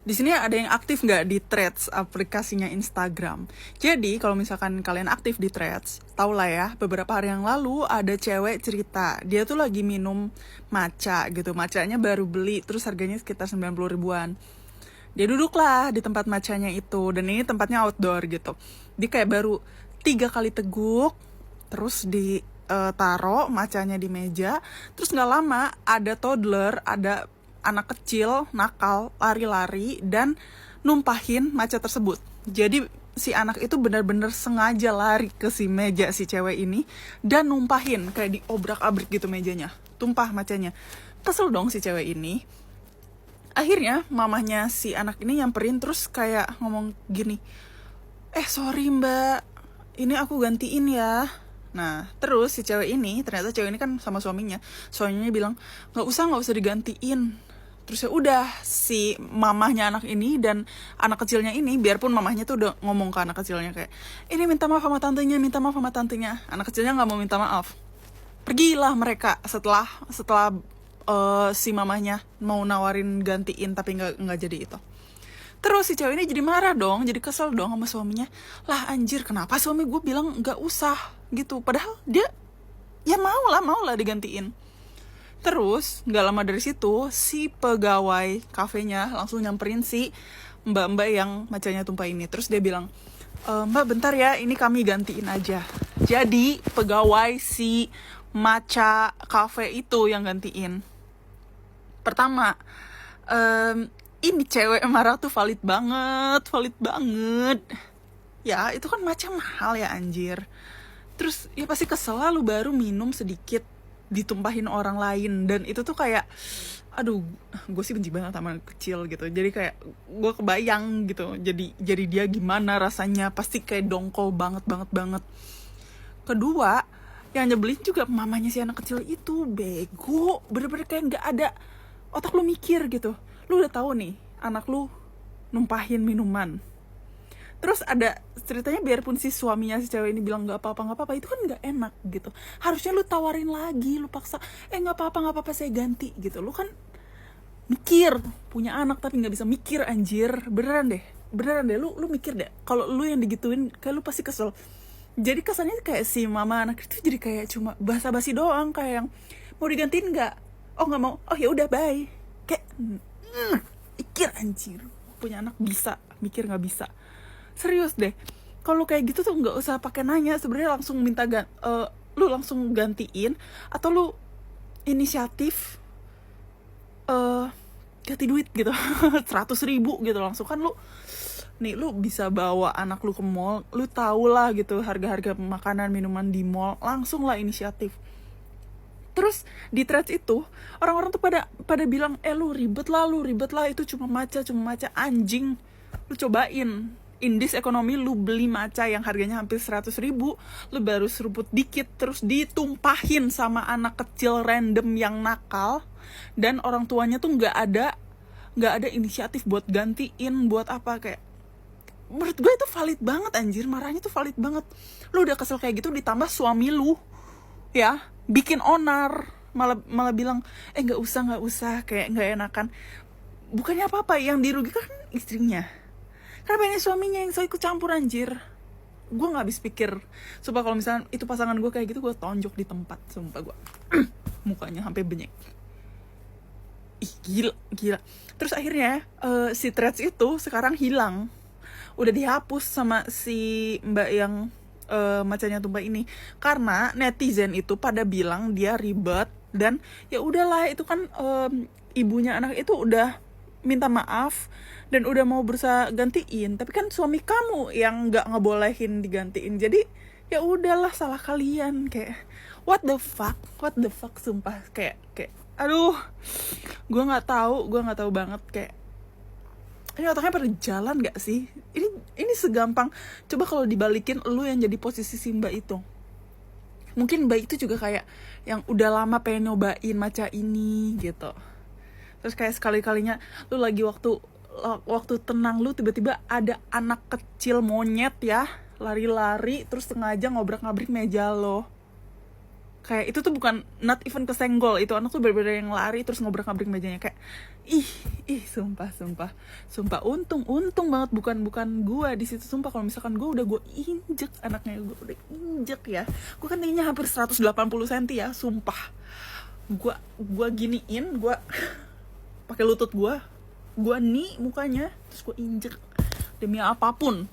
Di sini ada yang aktif nggak di Threads, aplikasinya Instagram. Jadi kalau misalkan kalian aktif di Threads, tau lah ya, beberapa hari yang lalu ada cewek cerita, dia tuh lagi minum matcha gitu. Matchanya baru beli, terus harganya sekitar 90 ribuan. Dia duduk lah di tempat matchanya itu, dan ini tempatnya outdoor gitu. Dia kayak baru 3 kali teguk, terus ditaruh matchanya di meja, terus nggak lama ada toddler, ada anak kecil nakal lari-lari dan numpahin matcha tersebut. Jadi si anak itu benar-benar sengaja lari ke si meja si cewek ini dan numpahin, kayak diobrak-abrik gitu mejanya, tumpah matchanya. Kesel dong si cewek ini. Akhirnya mamahnya si anak ini nyamperin, terus kayak ngomong gini, sorry mbak, ini aku gantiin ya. Nah, terus si cewek ini, ternyata cewek ini kan sama suaminya bilang, nggak usah digantiin. Terus ya udah, si mamahnya anak ini dan anak kecilnya ini, biarpun mamahnya tuh udah ngomong ke anak kecilnya kayak, ini minta maaf sama tantenya, anak kecilnya nggak mau minta maaf. Pergilah mereka setelah si mamahnya mau nawarin gantiin, tapi nggak jadi itu. Terus si cewek ini jadi marah dong, jadi kesel dong sama suaminya. Lah anjir, kenapa suami gue bilang nggak usah gitu, padahal dia ya mau lah digantiin. Terus nggak lama dari situ, si pegawai kafenya langsung nyamperin si mbak-mbak yang matchanya tumpah ini. Terus dia bilang, mbak bentar ya, ini kami gantiin aja. Jadi pegawai si matcha cafe itu yang gantiin. Pertama, ini cewek marah tuh valid banget. Ya itu kan matcha mahal ya anjir. Terus ya pasti kesel lah, lu baru minum sedikit ditumpahin orang lain. Dan itu tuh kayak, aduh, gue sih benci banget sama anak kecil gitu. Jadi kayak gue kebayang gitu, jadi dia gimana rasanya, pasti kayak dongkol banget. Kedua, yang nyebelin juga mamanya si anak kecil itu bego, bener-bener kayak nggak ada otak lu mikir gitu. Lu udah tahu nih anak lu numpahin minuman, terus ada ceritanya, biarpun si suaminya si cewek ini bilang nggak apa-apa, itu kan nggak enak gitu. Harusnya lu tawarin lagi, lu paksa, nggak apa-apa saya ganti gitu. Lu kan mikir, punya anak tapi nggak bisa mikir anjir. Beneran deh lu mikir deh. Kalau lu yang digituin, kayak lu pasti kesel. Jadi kesannya kayak si mama anak itu jadi kayak cuma basa-basi doang, kayak yang mau digantiin nggak, oh nggak mau, oh ya udah bye. Kayak mikir anjir, punya anak bisa mikir, nggak bisa. Serius deh, kalau kayak gitu tuh nggak usah pakai nanya, sebenarnya langsung minta lu langsung gantiin, atau lu inisiatif ganti duit gitu 100 ribu gitu langsung. Kan lu bisa bawa anak lu ke mall, lu tau lah gitu harga-harga makanan minuman di mall, langsung lah inisiatif. Terus di Threads itu orang-orang tuh pada bilang, lu ribet lah, itu cuma matcha anjing. Lu cobain, in this economy, lu beli matcha yang harganya hampir 100 ribu, lu baru seruput dikit, terus ditumpahin sama anak kecil random yang nakal, dan orang tuanya tuh nggak ada inisiatif buat gantiin, buat apa. Kayak menurut gue itu valid banget anjir, marahnya tuh valid banget. Lu udah kesel kayak gitu, ditambah suami lu ya bikin onar, malah bilang nggak usah, kayak nggak enakan. Bukannya apa-apa, yang dirugikan istrinya. Kenapa ini suaminya yang ikut campur anjir? Gue gak habis pikir. Sumpah kalau misalnya itu pasangan gue kayak gitu, gue tonjok di tempat. Sumpah gue mukanya sampai benyek. Ih gila. Terus akhirnya si Threads itu sekarang hilang. Udah dihapus sama si mbak yang matchanya tumpah ini. Karena netizen itu pada bilang dia ribet. Dan ya udahlah, itu kan ibunya anak itu udah minta maaf dan udah mau berusaha gantiin, tapi kan suami kamu yang nggak ngebolehin digantiin. Jadi ya udahlah, salah kalian. Kayak what the fuck sumpah. Kayak aduh, gue nggak tahu banget. Kayak ini otaknya pada jalan nggak sih? Ini segampang, coba kalau dibalikin lu yang jadi posisi si mbak itu, mungkin mbak itu juga kayak yang udah lama pengen nyobain matcha ini gitu. Terus kayak sekali-kalinya lu lagi waktu tenang lu, tiba-tiba ada anak kecil monyet ya lari-lari terus sengaja ngobrak-ngabrik meja lo. Kayak itu tuh bukan not even kesenggol, itu anak tuh bener-bener yang lari terus ngobrak-ngabrik mejanya. Kayak Sumpah untung banget bukan gua di situ. Sumpah kalau misalkan gua udah injek anaknya, gua udah injek ya, gua kan tingginya hampir 180 cm ya, sumpah. Gua giniin, gua pakai lutut gua nih mukanya, terus gua injek demi apapun.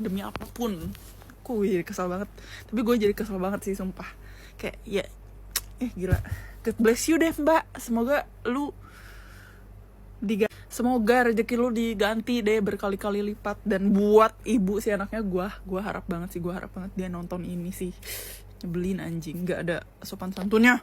Jadi kesel banget, tapi gue jadi kesel banget sih, sumpah. Kayak ya gila. God bless you deh mbak, semoga rezeki lu diganti deh berkali-kali lipat. Dan buat ibu si anaknya, gue harap banget dia nonton ini sih. Nyebelin anjing, nggak ada sopan santunnya.